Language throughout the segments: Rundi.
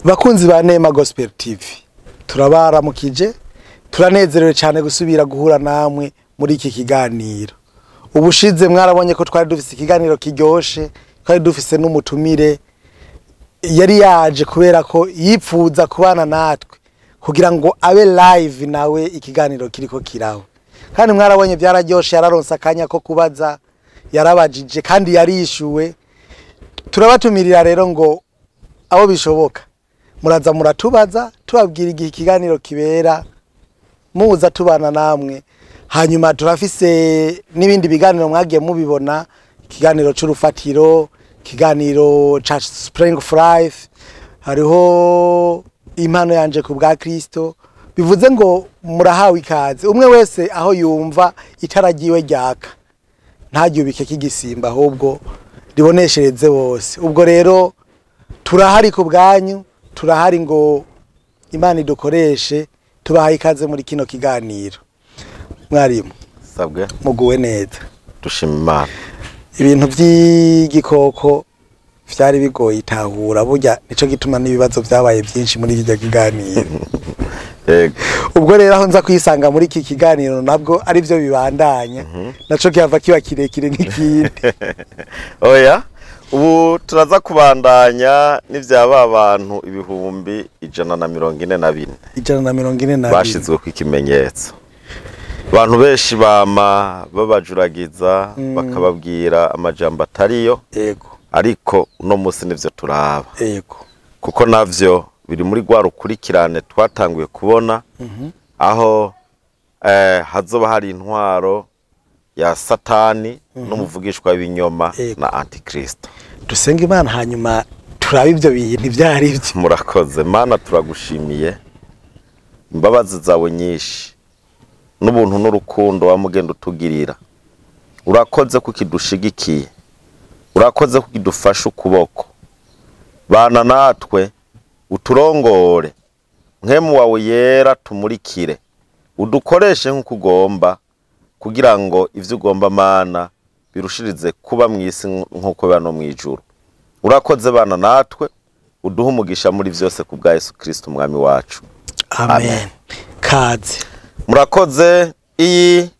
Bakunzi ba Neema Gospel TV, turabaramukije, turanezerewe cyane gusubira guhura namwe muri iki kiganiro. Ubushize mwarabonye ko twari dufise ikiganiro kiryoshe, twari dufise n'umutumire yari yaje kubera ko yipfuza kubana natwe kugira ngo abe live nawe ikiganiro kiriko kiraho. Kandi mwarabonye byararyoshe, yararonsa akanya ko kubaza, yarabajije kandi yarishuwe. Turabatumirira rero ngo abo bishoboka muraza muratubaza, tubabwira igihe ikiganiro kibera, muza tubana namwe. Hanyuma turafise n'ibindi biganiro mwagiye mubibona, ikiganiro c'urufatiro, ikiganiro ca Spring of Life, hariho impano yanje ku bwa Kristo. Bivuze ngo murahawe ikaze, umwe wese aho yumva itaragiwe ryaka, ntagyubike kigisimba, ahubwo riboneshereze bose. Ubwo rero turahari ku bwanyu, turahari ngo Imana idukoreshe, tubahaye ikaze muri kino kiganiro. Mwarimu sabwe muguwe neza, dushima Imana. Ibintu by'igikoko vyari bigoye itahura, burya nico gituma n'ibibazo byabaye byinshi muri iki kiganiro. Ubwo rero aho nza kwisanga muri iki kiganiro nabwo ari byo bibandanya, naco kiava kiba kirekire nk'ikindi. Oya, ubu turaza kubandanya n'ivyaba abantu ibihumbi 144 144 bashizwe ku ikimenyetso. Abantu benshi bama babajuragiza bakababwira amajambo atariyo, yego, ariko uno munsi nivyo turaba, yego, kuko navyo biri muri gwa rukurikirane twatanguye kubona, aho hazoba hari intwaro ya Satani n'umuvugishwa w'ibinyoma na Antikristo. Dusenga Imana hanyuma turabe ivyo bintu ivyari byo. Murakoze Mana, turagushimiye imbabazi zawe nyinshi n'ubuntu n'urukundo wamugenda utugirira. Urakoze kukidushigikiye, urakoze kukidufasha ukuboko. Bana natwe uturongore, nkemu wawe yera tumurikire, udukoreshe nk'uko ugomba, kugira ngo ivyo ugomba Mana birushirize kuba mwisi nk'uko bano mwijuru. Urakoze bana natwe, uduha umugisha muri vyose ku bwa Yesu Kristo umwami wacu. Amen. Kaze. Murakoze. Iyi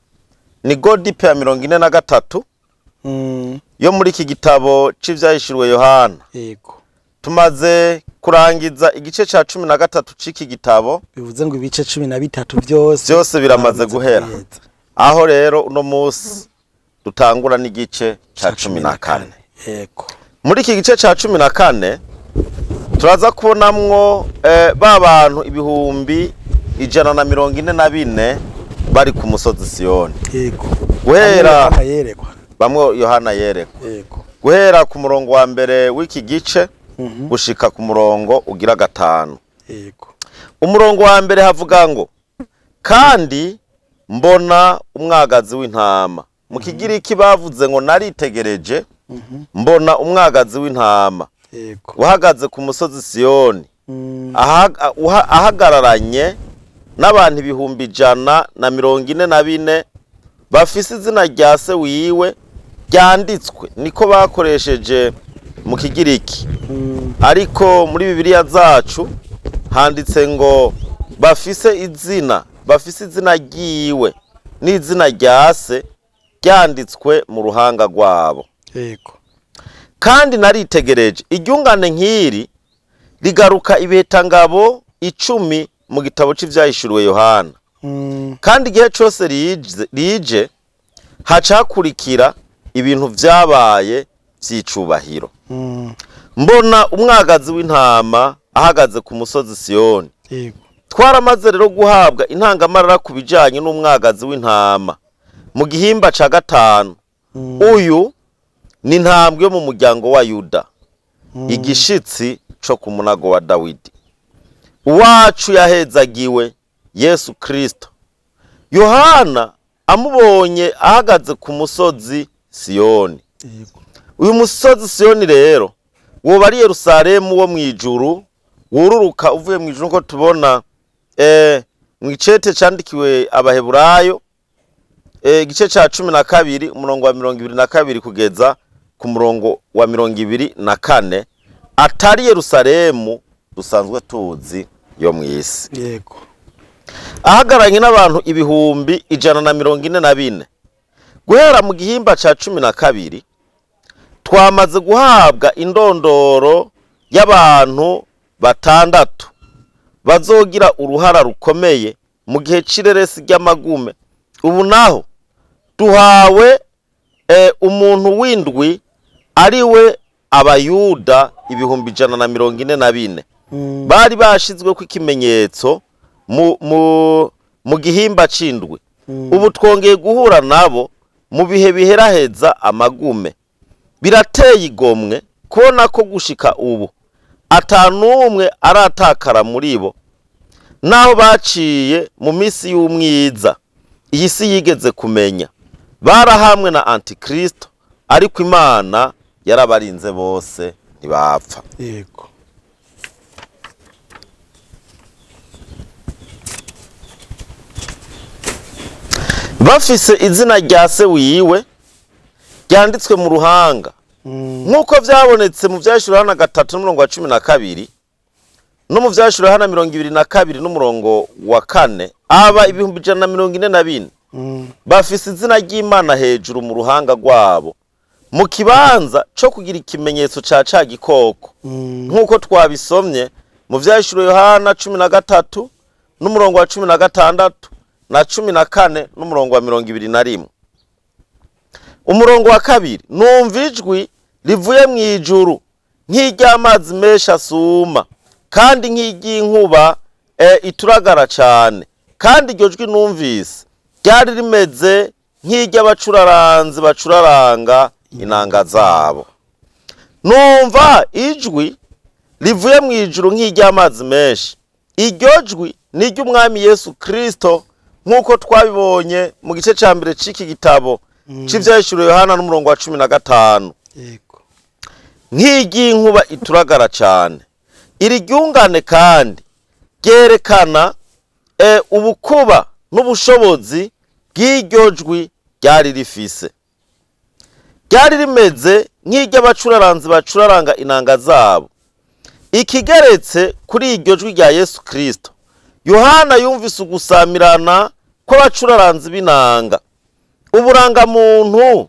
ni Godipe ya 43 yo muri iki gitabo c'ivyahishuriwe Yohana. Yego. Tumaze kurangiza igice ca 13 c'iki gitabo, bivuze ngo ibice 13 byose biramaze guhera. Aho rero uno munsi dutangura n'igice ca 14. Yego. Muri iki gice ca 14 turaza kubonamwo ba bantu ibihumbi 144 bari ku musozi Siyoni. Yego. Guhera bamwe Yohana yerekwa. Yego. Guhera ku murongo wa mbere w'iki gice gushika ku murongo ugira 5. Yego. Umurongo wa mbere havuga ngo, kandi mbona umwagazi w'intama. Mu Kigiriki bavuze ngo naritegereje, mbona umwagazi w'intama. Yego. Uhagaze ku musozi Siyoni, ahagararanye n'abantu ibihumbi 144 bafise izina rya se wiwe ryanditswe. Niko bakoresheje mu Kigiriki, ariko muri Bibiliya zacu handitse ngo bafise izina ryiwe n'izina rya se ryanditswe mu ruhanga rwabo. Yego. Kandi naritegereje, iryungane nk'iri rigaruka ibetangabo 10 mu gitabo c'ivyahishuriwe Yohana. Kandi igihe cyose rije hacakurikira ibintu vyabaye vy'icubahiro. Mbona umwagazi w'intama ahagaze ku musozi Siyoni. Yego. Twaramaze rero guhabwa intangamarara ku bijanye n'umwagazi w'intama mu gihimba ca 5. Uyu ni intambwe yo mu muryango wa Yuda, igishitsi co ku munago wa Dawidi. Uwacu yahezagiwe Yesu Kristo. Yohana amubonye ahagaze ku musozi Siyoni. Yego. Uyu musozi Siyoni rero woba ari Yerusalemu wo mwijuru, wururuka uvuye mwijuru, nko tubona mu icete candikiwe Abaheburayo igice ca 12 umurongo wa 22 kugeza ku murongo wa 24, atari Yerusalemu dusanzwe tuzi yo mw'isi. Yego. Ahagaranye n'abantu ibihumbi 144 guhera mu gihimba ca 12 twamaze guhabwa indondoro y'abantu batandatu bazogira uruhara rukomeye mu gihe c'ireresi ry'amagume. Ubu naho duhawe umuntu w'indwi ariwe abayuda 144 bari bashizwe ko ikimenyetso mu gihimba c'indwi. Ubu twongeye guhura nabo mu bihe biheraheza amagume. Birateye igomwe kubona ko gushika ubu atanumwe aratakara muri bo, naho baciye mu misi y'umwiza iyi si yigeze kumenya. Barahamwe na Antikristo, ariko Imana yarabarinze bose ntibapfa. Yego. Bafise izina rya se wiwe ryanditswe mu ruhanga nk'uko vyabonetse mu vyashura 3:12 no mu vyashura 22 n'umurongo wa 4 aba 144 bafise izina ry'Imana hejuru mu ruhanga rwabo mu kibanza co kugira ikimenyetso ca gikoko nk'uko twabisomye mu vyashura Yohana 13 n'umurongo wa 16 na 14 n'umurongo wa 21. Umurongo wa 2 numva ijwi rivuye mu ijuru nk'iry'amazi menshi asuma kandi nk'iry'inkuba ituragara cyane, kandi iryo jwi numvise ryari rimeze nk'iry'abacuraranzi bacuraranga inanga zabo. Numva ijwi rivuye mu ijuru nk'iry'amazi menshi. Iryo jwi ni iry'umwami Yesu Kristo nk'uko twabibonye mu gice ca mbere c'iki gitabo c'ivyashuro Yohana n'umurongo wa 15. Yego. Nk'iry'inkuba ituragara cyane. Iri ryungane kandi ryerekana ubukuba n'ubushobozi bw'iryo jwi ryari rifise. Ryari rimeze nk'iry'abacuraranzi bacuraranga inanga zabo. Ikigeretse kuri iryo jwi rya Yesu Kristo, Yohana yumvise ugusamirana kw'abacuraranzi b'inanga. Uburanga muntu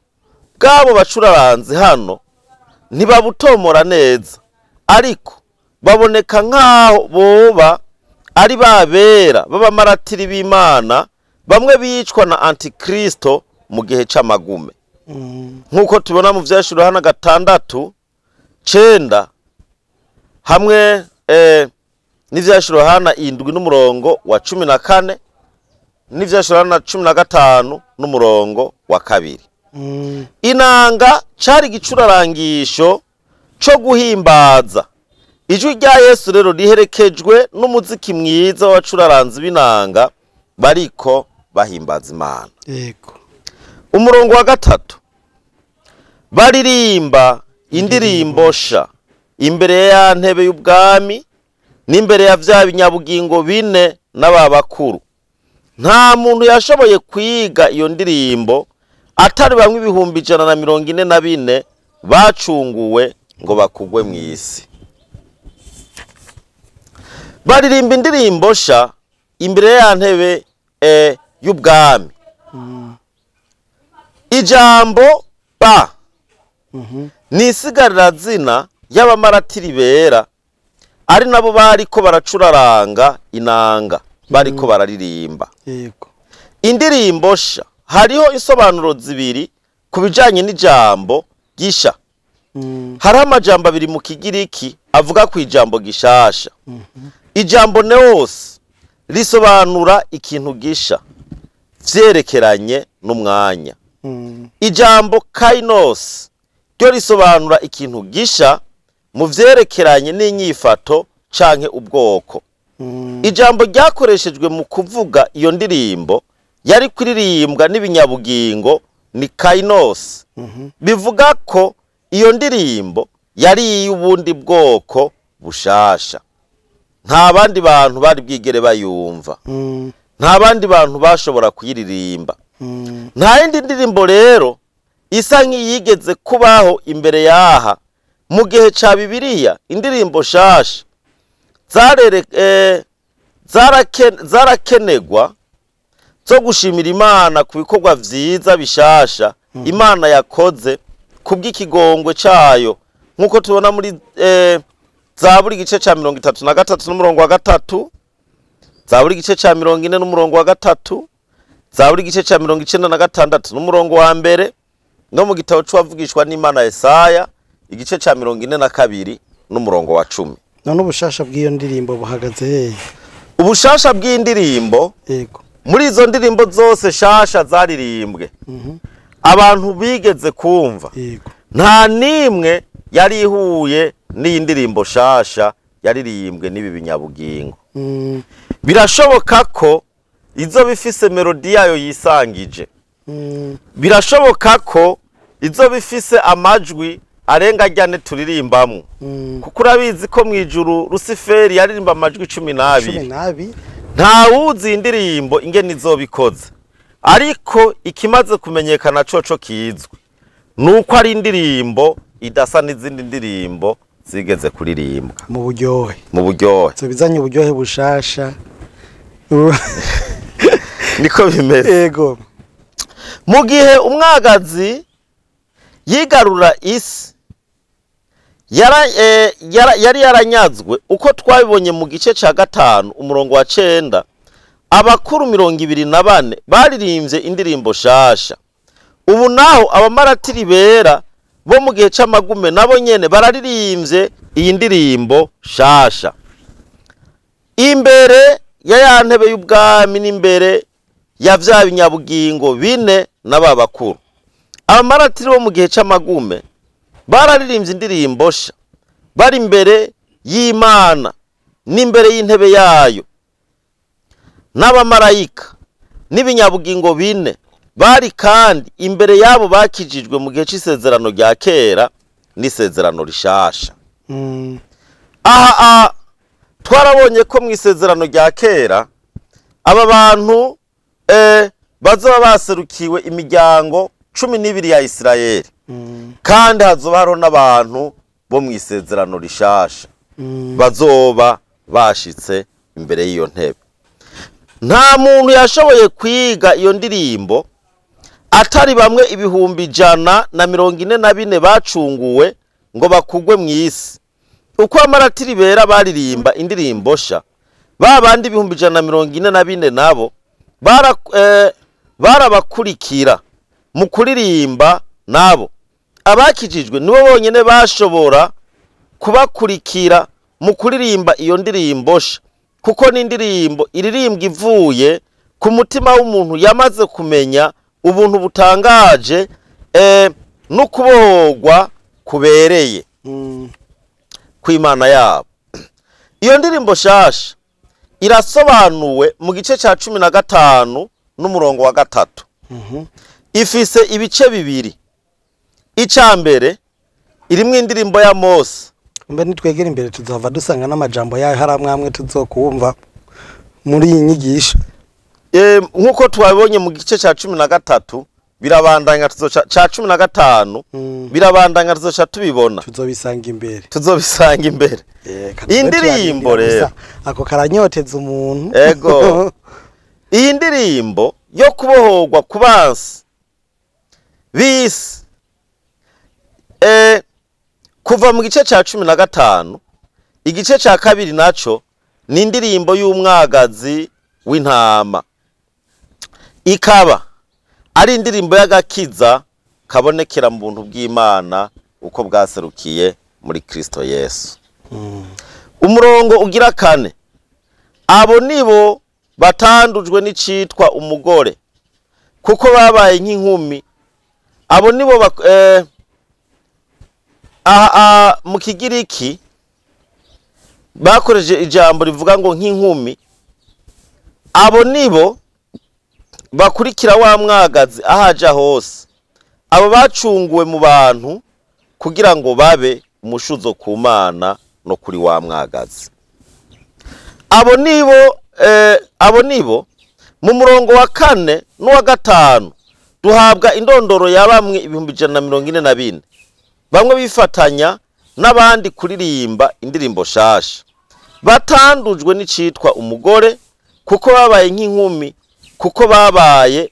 bwabo bacuraranzi hano ntibabutomora neza, ariko baboneka nk'aho boba ari babera b'abamaratiri b'Imana, bamwe bicwa na Antikristo mu gihe c'amagume. Nk'uko tubona mu vyashuro Yohana 6:9 hamwe n'ivyashuro Yohana 7 n'umurongo wa 14 n'ivyashuro Yohana 15 n'umurongo wa 2. Inanga cari igicurarangisho co guhimbaza. Ijwi rya Yesu rero riherekejwe n'umuziki mwiza w'abacuraranzi b'inanga bariko bahimbaza Imana. Yego. Umurongo wa 3 baririmba indirimbo sha imbere ya ntebe y'ubwami n'imbere ya vya binyabugingo bine n'ababakuru. Nta muntu yashoboye kwiga iyo ndirimbo atari bamwe 144 bacunguwe ngo bakugwe mu isi. Baririmba indirimbo sha imbere ya ntebe y'ubwami. Ijambo ba nisigarira zina y'abamaratiri bera, ari nabo bariko baracuraranga inanga, bariko bararirimba. Yego. Indirimbo sha hariho isobanuro zibiri kubijanye n'ijambo gisha. Hari amajambo abiri mu Kigiriki avuga ku ijambo gishasha. Ijambo neos risobanura ikintu gisha vyerekeranye n'umwanya. Ijambo kainos ryo risobanura ikintu gisha mu vyerekeranye n'inyifato canke ubwoko. Ijambo ryakoreshejwe mu kuvuga iyo ndirimbo yari kuririmbwa n'ibinyabugingo ni kainos. Bivuga ko iyo ndirimbo yari y'ubundi bwoko bushasha. Nta bandi bantu bari bwigere bayumva. Nta bandi bantu bashobora kuyiririmba. Nta yindi ndirimbo rero isa nk'iyigeze kubaho imbere yaha. Mu gihe ca Bibiliya indirimbo shasha zarakenegwa zo gushimira Imana ku bikorwa vyiza bishasha Imana yakoze kubw'ikigongwe cayo, nkuko tubona muri Zaburi igice ca 33 n'umurongo wa 3, Zaburi igice ca 40 n'umurongo wa 3, Zaburi igice ca 96 n'umurongo wa 1, no mu gitabo c'uwavugishwa n'Imana Yesaya igice ca 42 n'umurongo wa 10. None ubushasha bw'iyo ndirimbo buhagaze hehe? Ubushasha bw'indirimbo, yego, muri izo ndirimbo zose shasha zaririmbwe, abantu bigeze kumva, yego, nta nimwe yari ihuye n'indirimbo shasha yaririmbwe n'ibi binyabugingo. Birashoboka ko izo bifise melodi yayo yisangije, birashoboka ko izo bifise amajwi arenga ajyane turirimbamwo, kuko urabizi ko mwijuru Luciferi yaririmba amajwi 12. Nta wuzi indirimbo ingene izobikoze, ariko ikimaze kumenyekana coco kizwi nuko ari indirimbo idasa n'izindi ndirimbo zigeze kuririmbwa mu buryohe, so bizanye uburyohe bushasha. Niko bimeze. Yego, mu gihe umwagazi yigarura isi yari yaranyazwe, uko twabibonye mu gice ca 5 umurongo wa 9, abakuru 24 baririmbye indirimbo shasha. Ubu naho abamaratiri bera bo mu gihe c'amagume nabo nyene bararirimbye iyi ndirimbo shasha. Imbere ya ntebe y'ubwami n'imbere ya vya binyabugingo bine n'ababakuru, abamaratiri bo mu gihe c'amagume bararirimbye indirimbo sha, bari imbere y'Imana n'imbere y'intebe yayo. N'abamarayika n'ibinyabugingo bine bari kandi imbere yabo bakijijwe mu gihe c'isezerano rya kera n'isezerano rishasha. Aha twarabonye ko mu isezerano rya kera aba bantu bazoba baserukiwe imiryango 12 ya Isirayeli, kandi hazoba hariho n'abantu bo mu isezerano rishasha bazoba bashitse imbere y'iyo ntebe. Nta muntu yashoboye kwiga iyo ndirimbo atari bamwe 144 bacunguwe ngo bakugwe mu isi. Uko amaratiri bera baririmba indirimbo sha, babandi 144 nabo barabakurikira mu kuririmba nabo. Abakijijwe nibo bonyene bashobora kubakurikira mu kuririmba iyo ndirimbo sha, kuko ni indirimbo iririmbwa ivuye ku mutima w'umuntu yamaze kumenya ubuntu butangaje no kubohorwa kubereye kw'Imana yabo. Iyo ndirimbo shasha irasobanuwe mu gice ca 15 n'umurongo wa 3. Ifise ibice bibiri. Icambere irimwe indirimbo ya Mose. Mbe nitwegera imbere tuzava dusanga n'amajambo yayo haramwamwe tuzokumva muri iyi nyigisho. Nkuko twabonye mu gice ca 13 birabandanya tuzoca ca 15 birabandanya tuzoca tubibona, tuzobisanga imbere. Indirimbo rero ako karanyoteza umuntu. Ego. Iyi ndirimbo yo kubohorwa kubansi bisi kuva mu gice ca 15, igice ca 2 naco ni indirimbo y'umwagazi w'intama, ikaba ari indirimbo y'agakiza kabonekera mu buntu bw'Imana uko bwaserukiye muri Kristo Yesu. Umurongo ugira 4, abo nibo batandujwe n'icitwa umugore kuko babaye nk'inkumi. Abo nibo mu Kigiriki bakoreje ijambo rivuga ngo nk'inkumi. Abo nibo bakurikira wa mwagazi ahaja hose. Abo bacunguwe mu bantu kugira ngo babe umushuzo ku Mana no kuri wa mwagazi. Abo nibo mu murongo wa 4 n'uwa 5 duhabwa indondoro ya bamwe 144. Bamwe bifatanya n'abandi kuririmba indirimbo shasha. batandujwe n'icitwa umugore kuko babaye nk'inkumi, kuko babaye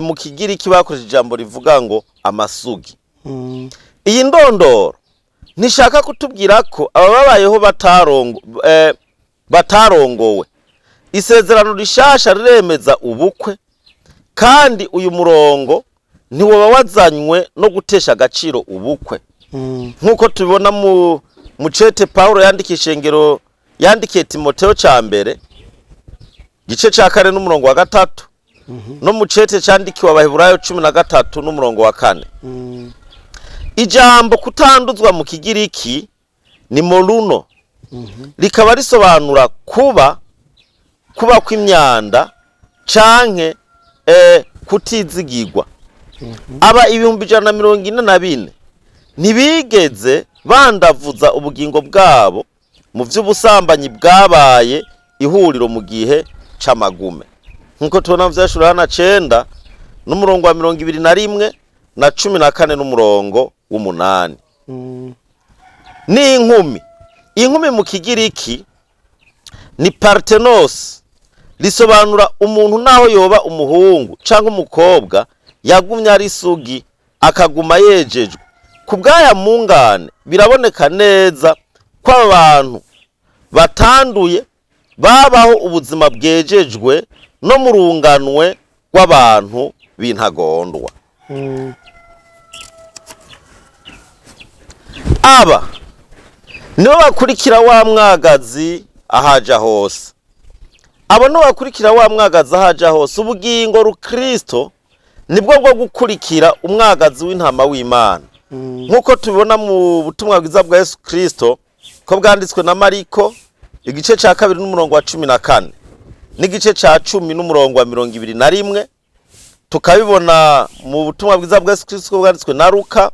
mu Kigiriki bakoresheje ijambo rivuga ngo amasugi. Iyi ndondoro ntishaka kutubwira ko aba babayeho batarongowe. Isezerano rishasha riremeza ubukwe, kandi uyu murongo ntiwoba wazanywe no gutesha agaciro ubukwe. Nk'uko tubibona mu cete Paulo yandikiye Timoteyo ca mbere gice ca 4 n'umurongo wa 3, no mu cete candikiwe Abaheburayo 13 n'umurongo wa 4. Ijambo kutanduzwa mu Kigiriki ni moruno, rikaba risobanura kuba kw'imyanda canke kutizigirwa. Aba 144 ntibigeze bandavuza ubugingo bwabo mu vy'ubusambanyi bwabaye ihuriro mu gihe c'amagume. Nkuko tubona mu Yohana 9 n'umurongo wa 21 na 14 n'umurongo w'8. Ni inkumi mu Kigiriki ni partenos, risobanura umuntu naho yoba umuhungu canke umukobwa yagumye ari isugi akaguma yejejwe. Kubwaya mungane biraboneka neza ko abantu batanduye babaho ubuzima bwejejwe no murunganwe rw'abantu b'intagondwa. Aba nibo bakurikira wa mwagazi ahaja hose. Abo nibo bakurikira wa mwagazi ahaja hose. Ubugingo rukristo nibwo bwo gukurikira umwagazi w'intama w'Imana. Nkuko tubibona mu butumwa bwiza bwa Yesu Kristo ko bwanditswe na Mariko igice ca 2 n'umurongo wa 14 n'igice ca 10 n'umurongo wa 21. Tukabibona mu butumwa bwiza bwa Yesu Kristo ko bwanditswe na Luka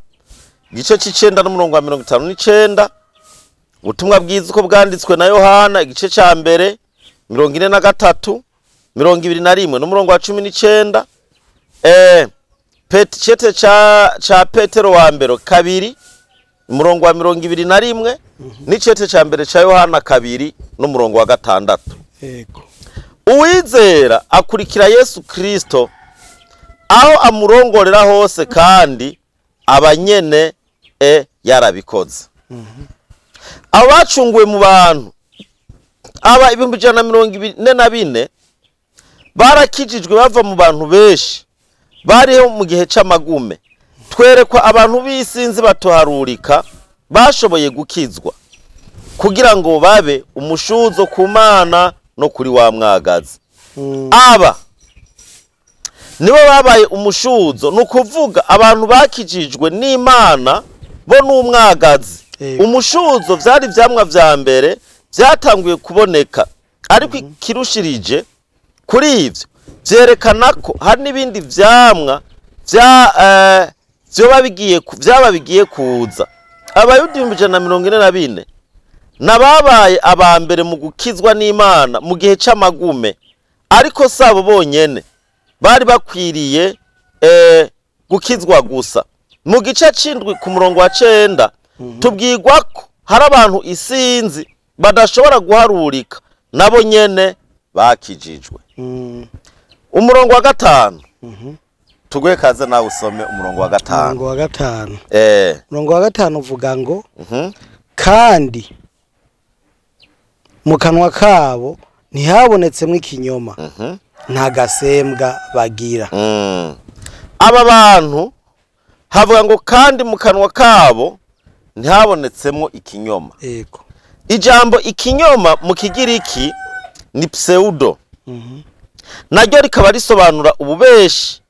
igice c'9 n'umurongo wa 59. Ubutumwa bwiza ko bwanditswe na Yohana igice ca mbere 43 21 n'umurongo wa 19. Cete cha Petero wa mbere 2 umurongo wa 21 n'icete ca mbere ca Yohana 2 n'umurongo wa 6. Yego. Uwizera akurikira Yesu Kristo aho amurongorera hose, kandi abanyene yarabikoze. Abo bacunguwe mu bantu aba 144 barakijijwe bava mu bantu benshi bariho mu gihe c'amagume. Twerekwa abantu b'isinzi batoharurika bashoboye gukizwa kugira ngo babe umushuzo ku Mana no kuri wa mwagazi. Aba nibo babaye umushuzo, nukuvuga abantu bakijijwe n'Imana bo n'umwagazi. Umushuzo vyari vyamwa vya mbere vyatanguye kuboneka, ariko kirushirije kuri ivyo vyerekana ko hari n'ibindi vyamwa vyaba bigiye kuza. Abayuda 144 nababaye aba mbere mu gukizwa n'Imana mu gihe c'amagume, ariko sabo bonyene bari bakwiriye gukizwa gusa. Mu gice c'indwi ku murongo wa 9 tubwirwa ko hari abantu isinzi badashobora guharurika nabo nyene bakijijwe. Umurongo wa 5 tugwe kaze nawe usome umurongo wa 5. Umurongo wa 5. Umurongo wa 5 uvuga ngo kandi mu kanwa kabo ntihabonetsemwe ikinyoma, nta gasembwa bagira. Aba bantu havuga ngo kandi mu kanwa kabo ntihabonetsemwo ikinyoma. Yego. Ijambo ikinyoma mu Kigiriki ni pseudo. Naryo rikaba risobanura ububeshi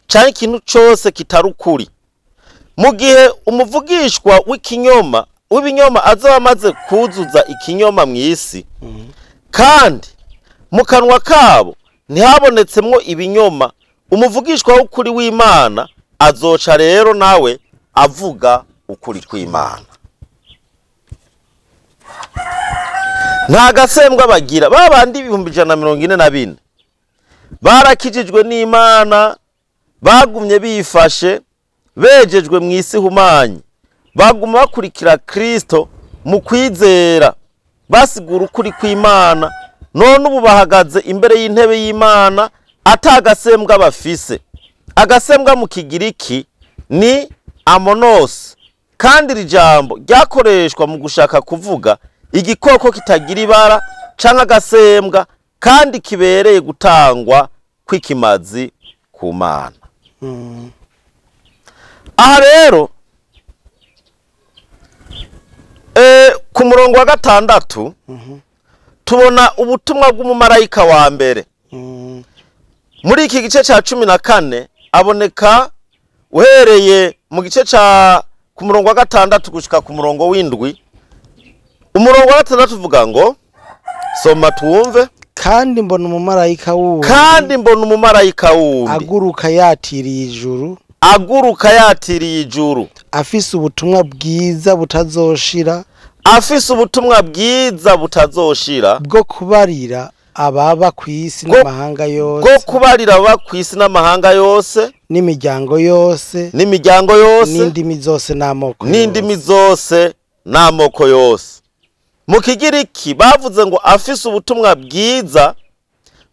canke ikintu cose kitari ukuri. Mu gihe umuvugishwa w'ibinyoma azoba amaze kuzuza ikinyoma mw'isi, kandi mu kanwa kabo ntihabonetsemwo ibinyoma, umuvugishwa w'ukuri w'Imana azoca rero nawe avuga ukuri kw'Imana. Nta gasembwa bagira. Babandi 144 barakijijwe n'Imana, bagumye bifashe bejejwe mw'isi humanye, baguma bakurikira Kristo mu kwizera basigura ukuri kw'Imana, none ubu bahagaze imbere y'intebe y'Imana atagasembwa bafise. Agasembwa mu Kigiriki ni amonos, kandi iri jambo ryakoreshwa mu gushaka kuvuga igikoko kitagira ibara canke agasembwa kandi kibereye gutangwa kw'ikimazi ku Mana. Aha rero ku murongo wa 6 tubona ubutumwa bw'umumarayika wa mbere. Muri iki gice ca 14 aboneka uhereye mu gice ca ku murongo wa 6 gushika ku murongo w'indwi. Umurongo wa 6 uvuga ngo, soma tuwumve. Kandi mbona umumarayika wundi, aguruka yatiriye ijuru, afise ubutumwa bwiza butazoshira, bwo kubarira ababa kw'isi n'amahanga yose, n'imiryango yose, n'indimi zose n'amoko yose. Mu Kigiriki bavuze ngo afise ubutumwa bwiza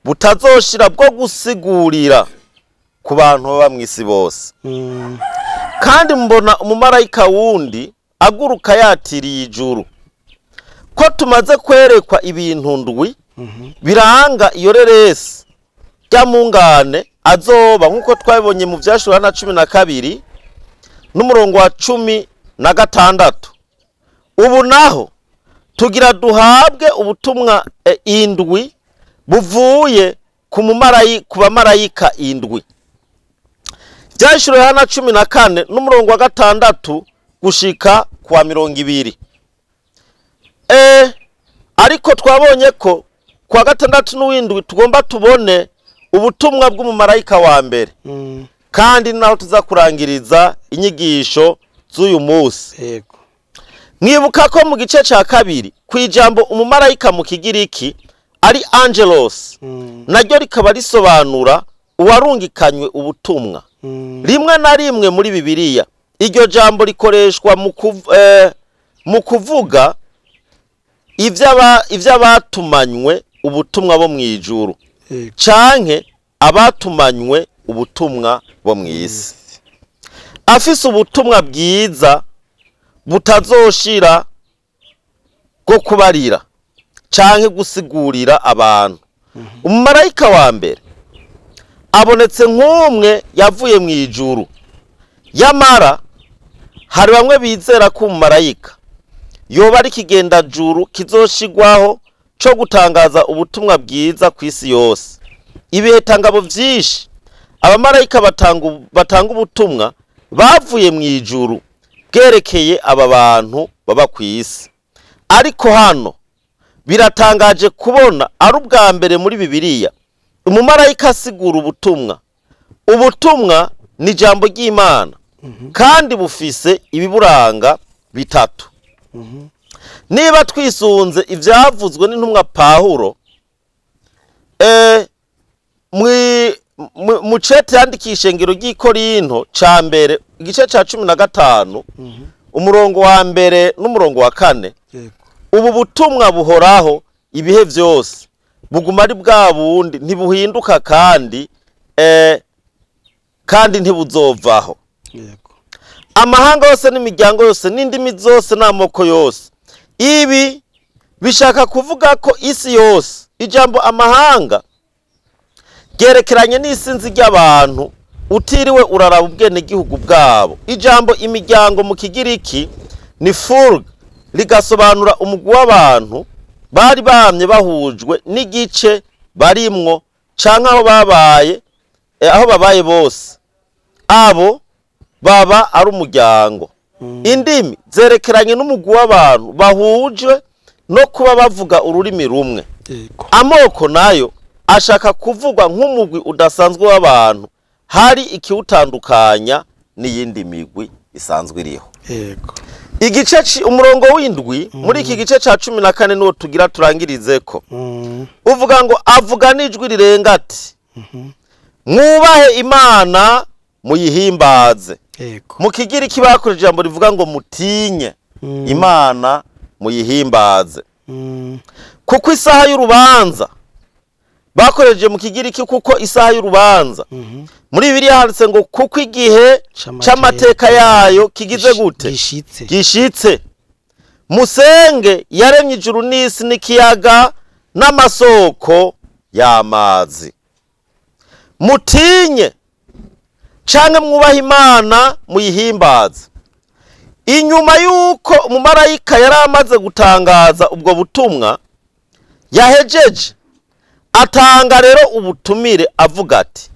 butazoshira bwo gusigurira ku bantu baba mw'isi bose. Kandi mbona umumarayika wundi aguruka yatiriye ijuru. Ko tumaze kwerekwa ibintu ndwi biranga iyo reresi ry'amungane azoba, nk'uko twabibonye mu vyashura na 12 n'umurongo wa 16. Ubu naho tugira duhabwe ubutumwa indwi buvuye ku bamarayika indwi. Vyashura na 14 n'umurongo wa 6 gushika kwa 20. Ariko twabonye ko kwa 6 n'uwindwi tugomba tubone ubutumwa bw'umumarayika wa mbere. Kandi naho tuza kurangiriza inyigisho z'uyu munsi. Mwibuka ko mu gice ca 2 kwijambo umumarayika mu Kigiriki ari angelos, naryo rikaba risobanura uwarungikanywe ubutumwa. Rimwe na rimwe muri Bibiliya iryo jambo rikoreshwa mu kuvuga ivy'abatumanywe ubutumwa bo mw'ijuru canke abatumanywe ubutumwa bo mw'isi. Afise ubutumwa bwiza butazoshira bwo kubarira canke gusigurira abantu. Umumarayika wa mbere abonetse nk'umwe yavuye mw'ijuru. Yamara hari bamwe bizera ko umumarayika yoba ari kigenda juru kizoshigwaho co gutangaza ubutumwa bwiza kw'isi yose. Ibihekangabo vyinshi abamarayika batanga ubutumwa bavuye mw'ijuru bwerekeye aba bantu baba kw'isi. Ariko hano biratangaje kubona ari ubwa mbere muri Bibiliya umumarayika asigura ubutumwa. Ubutumwa ni ijambo ry'Imana kandi bufise ibiburanga bitatu. Niba twisunze ivyavuzwe n'intumwa Pawulo mu cete yandikisha ingero ry'Ikorinto ca mbere igice ca 15 umurongo wa mbere n'umurongo wa 4, ubu butumwa buhoraho ibihe vyose, buguma ari bwa bundi, ntibuhinduka kandi ntibuzovaho. Amahanga yose n'imiryango yose n'indimi zose n'amoko yose. Ibi bishaka kuvuga ko isi yose, ijambo amahanga gerekeranye n'isinzi ry'abantu utiriwe uraraba ubwene gihugu bwabo. Ijambo imiryango mu Kigiriki ni furg, ligasobanura umugwi w'abantu bari bamye bahujwe n'igice barimwo canke aho babaye bose. Abo baba ari umuryango. Indimi zerekeranye n'umugwi w'abantu bahujwe no kuba bavuga ururimi rumwe. Amoko nayo ashaka kuvugwa nk'umugwi udasanzwe w'abantu, hari ikiwutandukanya n'iyindi migwi isanzwe iriho. Igice umurongo w'indwi muri iki gice ca 14 niwo tugira turangirizeko. Uvuga ngo avuga n'ijwi rirenga ati, mwubahe Imana muyihimbaze. Mu Kigiriki bakoresheje ijambo rivuga ngo mutinye Imana muyihimbaze. kuko isaha y'urubanza bakoreje mu kigiriki kuko isaha y'urubanza muri Bibiliya handitse ngo kuko igihe c'amateka yayo kigize gute gishitse musenge yaremye ijuru n'isi n'ikiyaga n'amasoko y'amazi mutinye canke mwubaha Imana muyihimbaze. Inyuma yuko umumarayika yari amaze gutangaza ubwo butumwa yahejeje atanga rero ubutumire avuga ati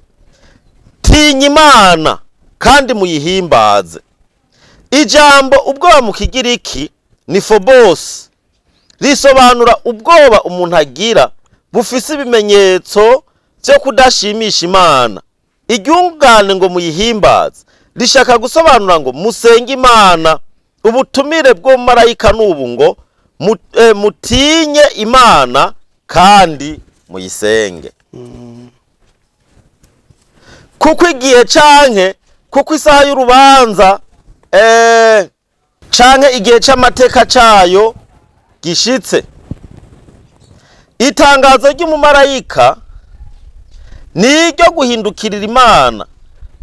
tinya Imana kandi muyihimbaze. Ijambo ubwoba mu kigiriki ni phobos risobanura ubwoba umuntu agira bufise ibimenyetso byo kudashimisha Imana. Iryungane ngo muyihimbaze rishaka gusobanura ngo musenge Imana. Ubutumire bwo marayika nubu ngo mutinye Imana kandi muyisenge. Kuko igihe canke kuko isaha y'urubanza canke igihe c'amateka cayo gishitse. Itangazo ry'umumarayika ni iryo guhindukirira Imana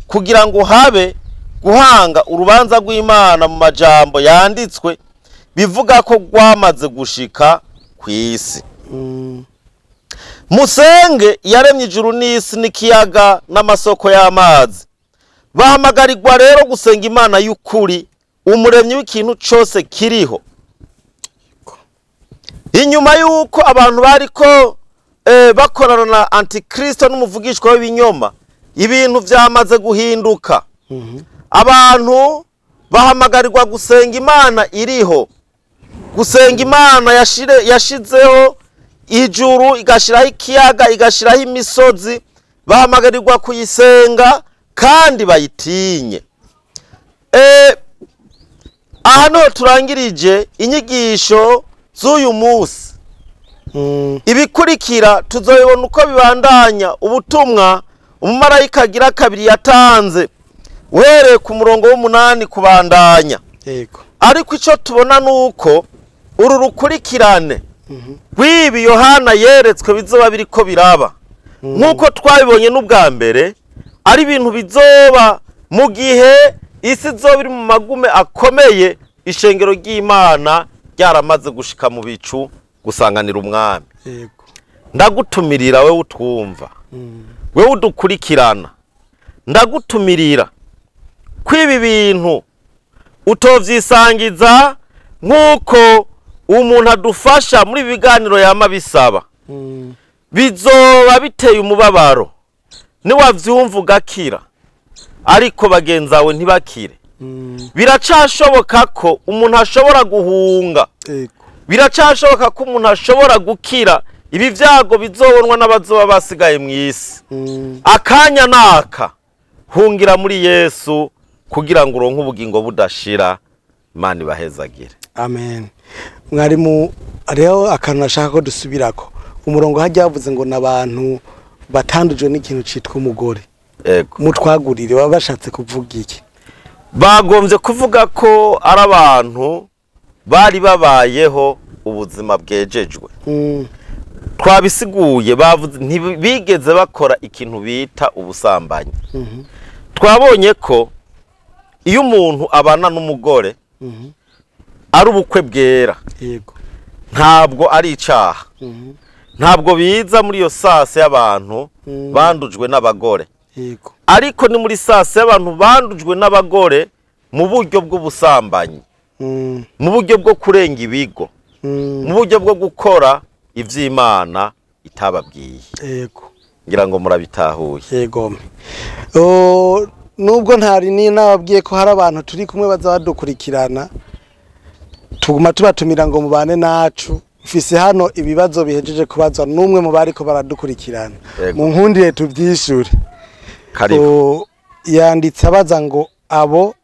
kugira ngo habe guhanga urubanza rw'Imana mu majambo yanditswe bivuga ko rwamaze gushika kw'isi. Musenge yaremye ijuru n'isi n'ikiyaga n'amasoko y'amazi. Bahamagarirwa rero gusenga Imana y'ukuri, umuremyi w'ikintu cyose kiriho. Inyuma yuko abantu bariko bakorana na Antikristo n'umuvugishwa w'ibinyoma, ibintu vyamaze guhinduka. Abantu bahamagarirwa gusenga Imana iriho, gusenga Imana yashizeho ijuru, igashiraho ikiyaga, igashiraho imisozi. Bahamagarirwa kuyisenga kandi bayitinye. Aha turangirije inyigisho z'uyu munsi. Ibikurikira tuzoyibona uko bibandanya ubutumwa umumarayika agira kabiri yatanze uhereye ku murongo w'8 kubandanya. Ariko ico tubona nuko uru rukurikirane rw'ibi Yohana yeretswe bizoba biriko biraba nkuko twabibonye n'ubwa mbere, ari ibintu bizoba mu gihe isi zoba iri mu magume akomeye, ishengero ry'Imana ryaramaze gushika mu bicu gusanganira umwami. Ndagutumirira wewe utwumva, wewe udukurikirana, ndagutumirira kwibi bintu utovyisangiza nkuko umuntu adufasha muri biganiro yama bisaba. Bizoba biteye umubabaro niwavyumva ugakira, ariko bagenzawe ntibakire. Biracashoboka ko umuntu ashobora guhunga, biracashoboka ko umuntu ashobora gukira. Ibi vyago bizobonwa n'abazoba basigaye mw'isi. Akanya naka hungira muri Yesu kugira ngo uronke ubugingo budashira. Imana ibahezagire. Amen. Mwarimu, rero akantu nashaka ko dusubirako, umurongo hajya yavuze ngo nabantu batandujwe n'ikintu citwa umugore. Mutwagurire baba bashatse kuvuga iki? Bagombye kuvuga ko ari abantu bari babayeho ubuzima bwejejwe. Twabisiguye bavuze ntibigeze bakora ikintu bita ubusambanyi. Twabonye ko iyo umuntu abana n'umugore ari ubukwe bwera, ntabwo ari icaha. Ntabwo biza muri iyo sase y'abantu bandujwe n'abagore. Ariko ni muri sase y'abantu bandujwe n'abagore mu buryo bw'ubusambanyi, mu buryo bwo kurenga ibigo, mu buryo bwo gukora ivy'Imana itababwiye. Ngira ngo murabitahuye. Nubwo ntari ni nababwiye ko hari abantu turi kumwe bazadukurikirana, tuguma tubatumira ngo mubane nacu. Mfise hano ibibazo bihejeje kubazwa numwe mu bariko baradukurikirana. Mu nkundire tuvyishure. Yanditse abaza ngo abo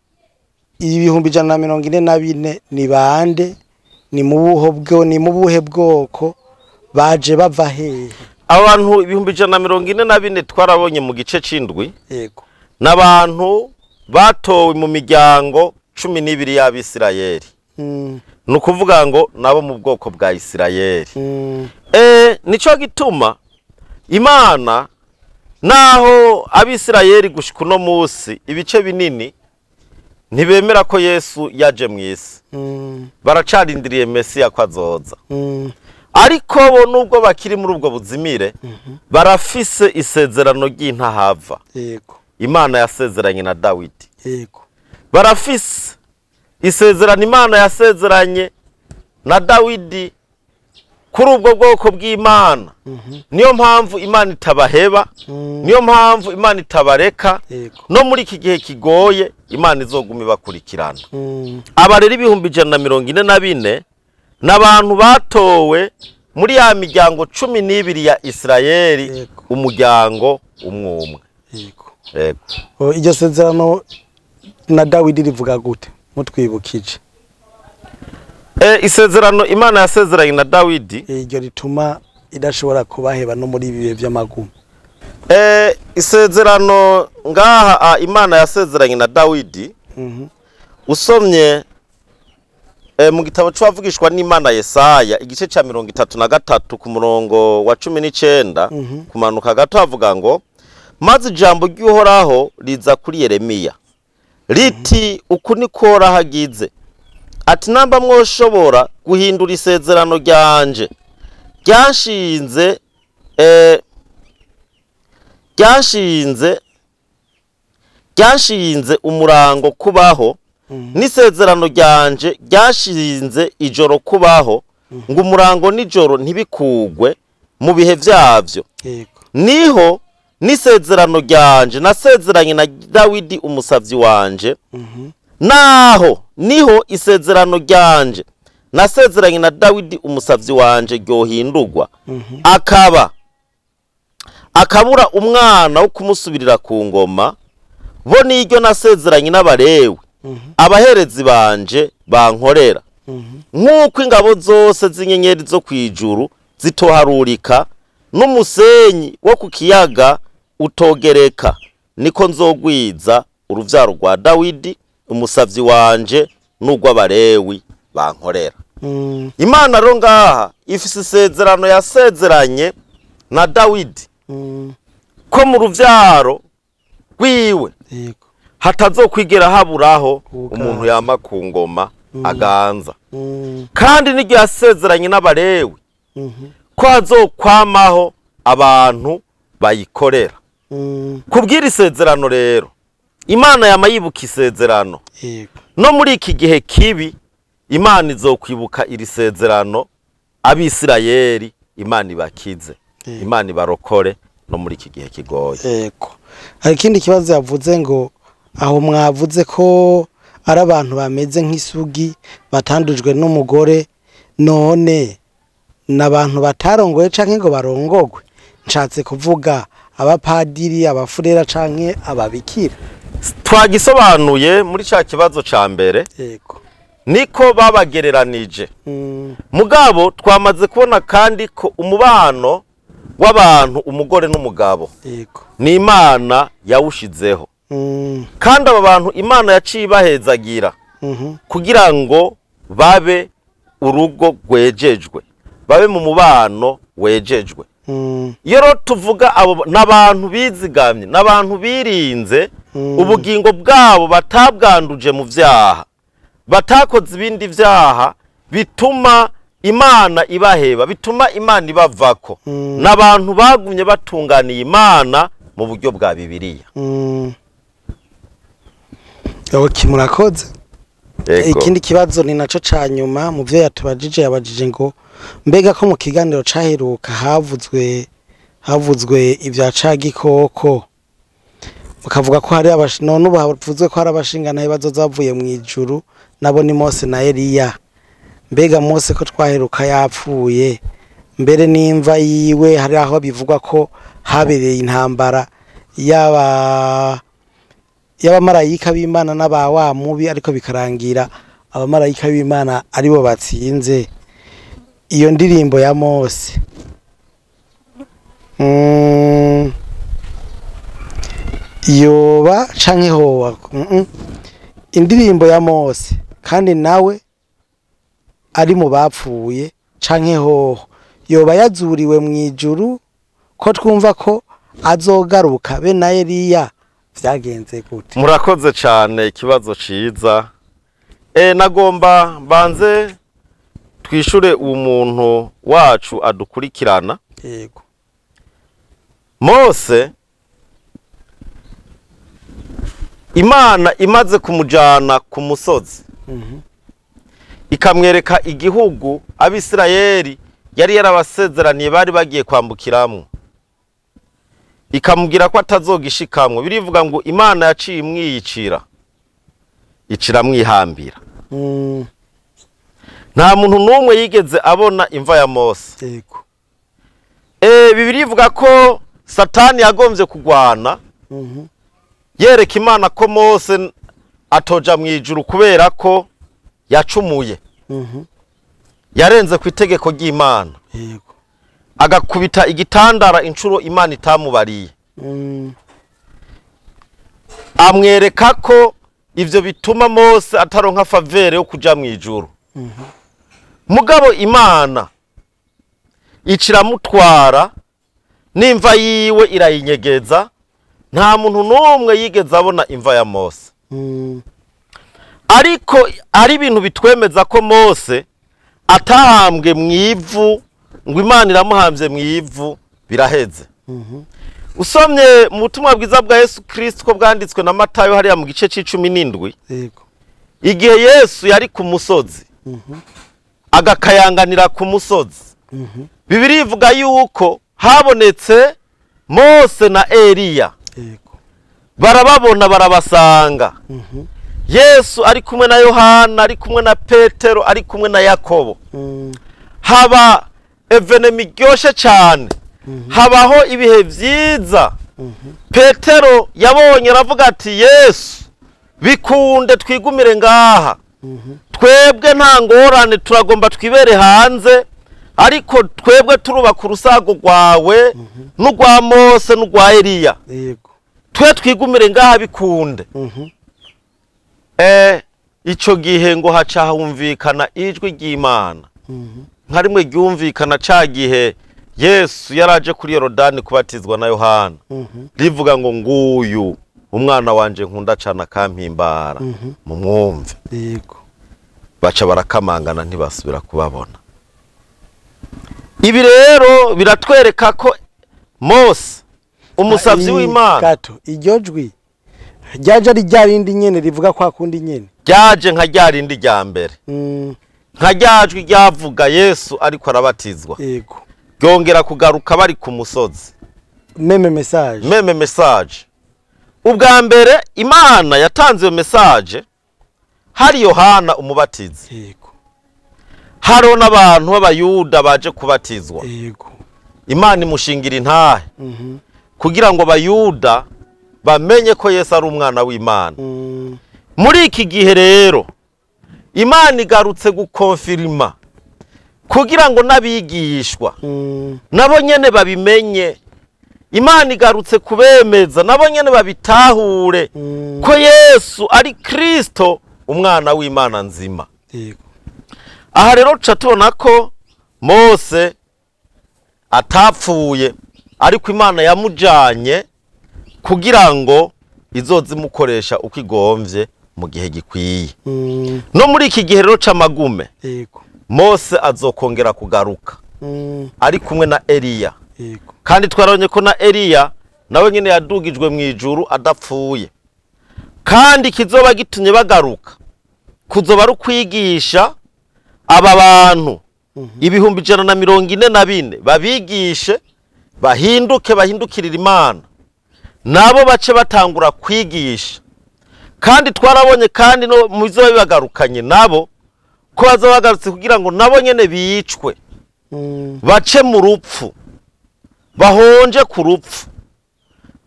144 ni bande, ni mu buhe bwoko, baje bava hehe? Abantu 144 twarabonye mu gice c'indwi. N'abantu batowe mu miryango 12 y'Abisirayeli. nukuvuga ngo nabo mu bwoko bwa Isirayeli. Nico gituma Imana naho abisirayeli gushika uno musi ibice binini ntibemera ko Yesu yaje mu isi. Baracarindiriye Mesiya ko azoza. Ariko bo nubwo bakiri muri ubwo buzimire barafise isezerano ry'intahava. Yego. Imana yasezeranye na Dawidi. Yego. Barafise isezerano Imana yasezeranye na Dawidi kuri ubwo bwoko bw'Imana. Niyo mpamvu Imana itabaheba, niyo mpamvu Imana itabareka. No muri iki gihe kigoye Imana izoguma ibakurikirana. Aba rero 144 n'abantu batowe muri ya miryango 12 ya Isirayeli, umuryango umwe. Yego. Iryo sezerano na Dawidi rivuga gute mutwibukije? Isezerano Imana yasezeranye na Dawidi iryo rituma idashobora kubaheba no muri bibe by'amagumu. Isezerano ngaha Imana yasezeranye na Dawidi usomye mu gitabo cy'abavugishwa n'Imana Yesaya igice cya 33 ku murongo wa 19 kumanuka gato avuga ngo maze ijambo ry'Uhoraho riza kuri Yeremiya riti uku niko hagize ati namba mwoshobora guhindura isezerano ryanje ryashinze umurango kubaho n'isezerano ryanje ryashinze ijoro kubaho ngo umurango n'ijoro ntibikugwe mu bihe byavyo. Niho n'isezerano ryanje nasezeranye na Dawidi umusavyi wanje. Naho niho isezerano ryanje nasezeranye na Dawidi umusavyi wanje ryohindurwa akabura umwana wo kumusubirira ku ngoma, bo niryo nasezeranye n'Abalewi abaherezi banje bankorera. Nk'uko ingabo zose z'inyenyeri zo kwijuru zitoharurika n'umusenyi wo ku kiyaga utogereka, niko nzogwiza uruvyaro rwa Dawidi umusavyi wanje n'ugw'Abalewi bankorera. Imana rero ngaha ifise isezerano yasezeranye na Dawidi ko mu ruvyaro rwiwe hatazokwigera haburaho umuntu yama ku ngoma aganza. Kandi n'iryo yasezeranye n'Abalewi ko hazokwamaho abantu bayikorera. Kubwira isezerano rero Imana yama yibuka isezerano. No muri iki gihe kibi Imana izokwibuka iri sezerano abisirayeli Imana ibakize, Imana ibarokore no muri iki gihe kigoye. Yego. Hari ikindi kibazo yavuze ngo aho mwavuze ko ari abantu bameze nk'isugi batandujwe n'umugore, none n'abantu batarongoye canke ngo barongogwe. Nshatse kuvuga abapadiri, abafurera canke ababikira. Twagisobanuye muri ca kibazo ca mbere. Yego. Niko babagereranije. Mugabo twamaze kubona kandi ko umubano w'abantu umugore n'umugabo ni Imana yawushizeho. Kandi aba bantu Imana yaciye bahezagira kugira ngo babe urugo rwejejwe, babe mu mubano wejejwe. Iyo rero tuvuga abo n'abantu bizigamye, n'abantu birinze ubugingo bwabo batabwanduje mu vyaha, batakoze ibindi vyaha bituma Imana ibaheba, bituma Imana ibavako. N'abantu bagumye batunganiye Imana mu buryo bwa Bibiliya. Murakoze. Ikindi kibazo ni naco ca nyuma mu vyo yatubajije, yabajije ngo mbega ko mu kiganiro caheruka havuzwe ivya cagikoko, mukavuga ko hari none ubu havuzwe ko hari abashingana bazozavuye mu ijuru nabo ni Mose na Eliya. Mbega Mose ko twaheruka yapfuye, mbere n'imva yiwe hari aho bivugwa ko habereye intambara y'abamarayika b'Imana n'aba wa mubi, ariko bikarangira abamarayika b'Imana aribo batsinze. Iyo ndirimbo ya Mose yoba canke hoba indirimbo ya Mose, kandi nawe ari mu bapfuye canke hoho yoba yazuriwe mu ijuru ko twumva ko azogaruka be na Eliya vyagenze gute? Murakoze cyane, ikibazo ciza. Nagomba banze twishure umuntu wacu adukurikirana. Yego. Mose Imana imaze kumujana ku musozi ikamwereka igihugu Abisirayeli yari yarabasezeraniye bari bagiye kwambukiramwo, ikamubwira ko atazogishikamwe. Birivuga ngo Imana yaciye imwiyicira, icira mwihambira. Nta muntu numwe yigeze abona imva ya Mose. Yego. Bibiri ivuga ko Satani yagomvye kugwana yereka Imana ko Mose atoja mu ijuru kubera ko yacumuye, yarenze ku itegeko ry'Imana. Yego. Agakubita igitandara incuro Imana itamubariye. Amwereka ko ivyo bituma Mose ataronka favere yo kuja mu ijuru. Mugabo Imana iciramutwara n'imva yiwe irayinyegeza. Nta muntu numwe yigeze abona imva ya Mose. Ariko ari ibintu bitwemeza ko Mose atahambwe mu ivu, ngo Imana iramuhamvye mu ivu biraheze. Usomye mu butumwa bwiza bwa Yesu Kristo ko bwanditswe na Matayo hariya mu gice c'17. Yego. Igihe Yesu yari ku musozi agakayanganira ku musozi, Bibiri ivuga yuko habonetse Mose na Eliya. Yego. Barababona barabasanga. Yesu ari kumwe na Yohana, ari kumwe na Petero, ari kumwe na Yakobo. Haba evenemi ryoshe cyane. Habaho ibihe vyiza. Petero yabonye aravuga ati Yesu bikunde twigumire ngaha. Twebwe nta ngorane turagomba twibere hanze, ariko twebwe turubaka urusago rwawe n'urwa Mose n'urwa Eliya. Yego. Twe twigumire ngaha bikunde. Ico gihe ngo haca humvikana ijwi ry'Imana. Nka rimwe ryumvikana ca gihe Yesu yaraje kuri Yorodani kubatizwa na Yohana. Rivuga ngo nguyu umwana wanje nkunda cana kampimbara, mumwumve. Yego. Baca barakamangana ntibasubira kubabona. Ibi rero biratwereka ko Mose umusavyi w'Imana gato iryo jwi ryaje ari ryarindi nyene rivuga kwa kundi nyene, ryaje nka ryarindi rya mbere. Nka ryajwi ryavuga Yesu ariko arabatizwa. Yego. Ryongera kugaruka bari ku musozi. Meme message. Ubwa mbere Imana yatanze iyo message hari Yohana umubatizi. Yego. Haro n'abantu b'Abayuda baje kubatizwa. Yego. Imana imushingira intahe kugira ngo Abayuda bamenye ko Yesu ari umwana w'Imana. Muri iki gihe rero Imana igarutse gukonfirma kugira ngo nabigishwa nabo nyene babimenye. Imana igarutse kubemeza nabo nyene babitahure ko Yesu ari Kristo umwana w'Imana nzima. Yego. Aha rero tuca tubona ko Mose atapfuye, ariko Imana yamujanye kugira ngo izozimukoresha uko igomvye mu gihe gikwiye. No muri iki gihe rero c'amagume, Yego. Mose azokongera kugaruka ari kumwe na Eliya. Yego. Kandi twarabonye ko na Eliya nawe nyene yadugijwe mu ijuru adapfuye. Kandi kizoba gitumye bagaruka kuzoba ari kwigisha aba bantu 144 babigishe bahindukirira Imana, nabo bace batangura kwigisha. Kandi twarabonye kandi no muzoba bibagarukanye nabo ko bazobagarutse kugira ngo nabo nyene bicwe, bace mu rupfu, bahonje ku rupfu.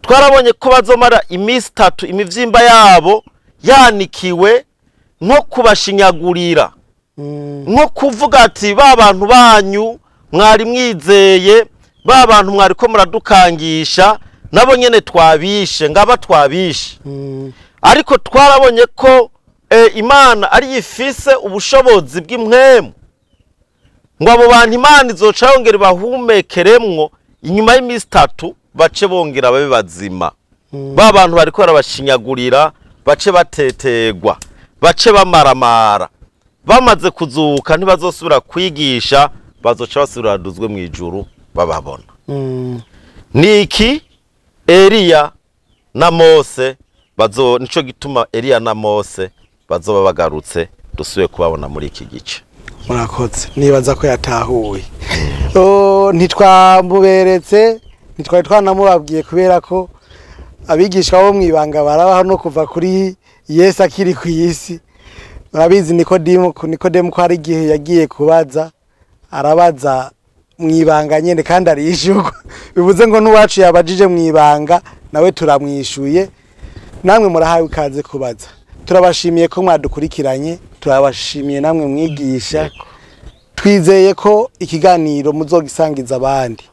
Twarabonye ko bazomara iminsi 3 imivyimba yabo yanikiwe, nko kubashinyagurira, nko kuvuga ati ba bantu banyu mwari mwizeye, ba bantu mwari ko muradukangisha, nabo nyene twabishe, ngaba twabishe. Ariko twarabonye ko Imana ari yifise ubushobozi bw'impwemu ngo abo bantu Imana izoca yongera bahumekeremwo inyuma y'imisi 3 bace bongera babe bazima. Ba bantu bariko barabashinyagurira bace batetegwa bace bamaramara bamaze kuzuka ntibazosubira kwigisha bazoca basubiraduzwe mu ijuru bababona. Niki Eliya na Mose nico gituma Eliya na Mose bazoba bagarutse dusubiye kubabona muri iki gice. Murakoze nibaza ko yatahuye. Ntitwamuberetse ntitwari twanamubabwiye kubera ko abigisha bo mwibanga barabaho no kuva kuri Yesu akiri ku isi. Murabizi Nikodemu ko hari igihe yagiye kubaza arabaza mwibanga nyene kandi arishurwa. Bivuze ngo n'uwacu yabajije mwibanga nawe turamwishuye. Namwe murahawe ikaze kubaza. Turabashimiye ko mwadukurikiranye, turabashimiye namwe mwigisha. Twizeye ko ikiganiro muzogisangiza abandi.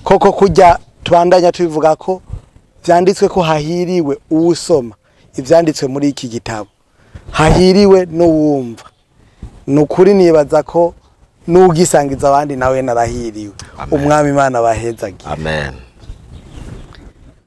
Koko kujya tubandanya tubivuga ko vyanditswe ko hahiriwe uwusoma ivyanditswe muri iki gitabo. Hahiriwe no wumva. Nukuri nibaza ko nugisangiza abandi nawe narahiriwe. Umwami Imana bahezagiye. Amen.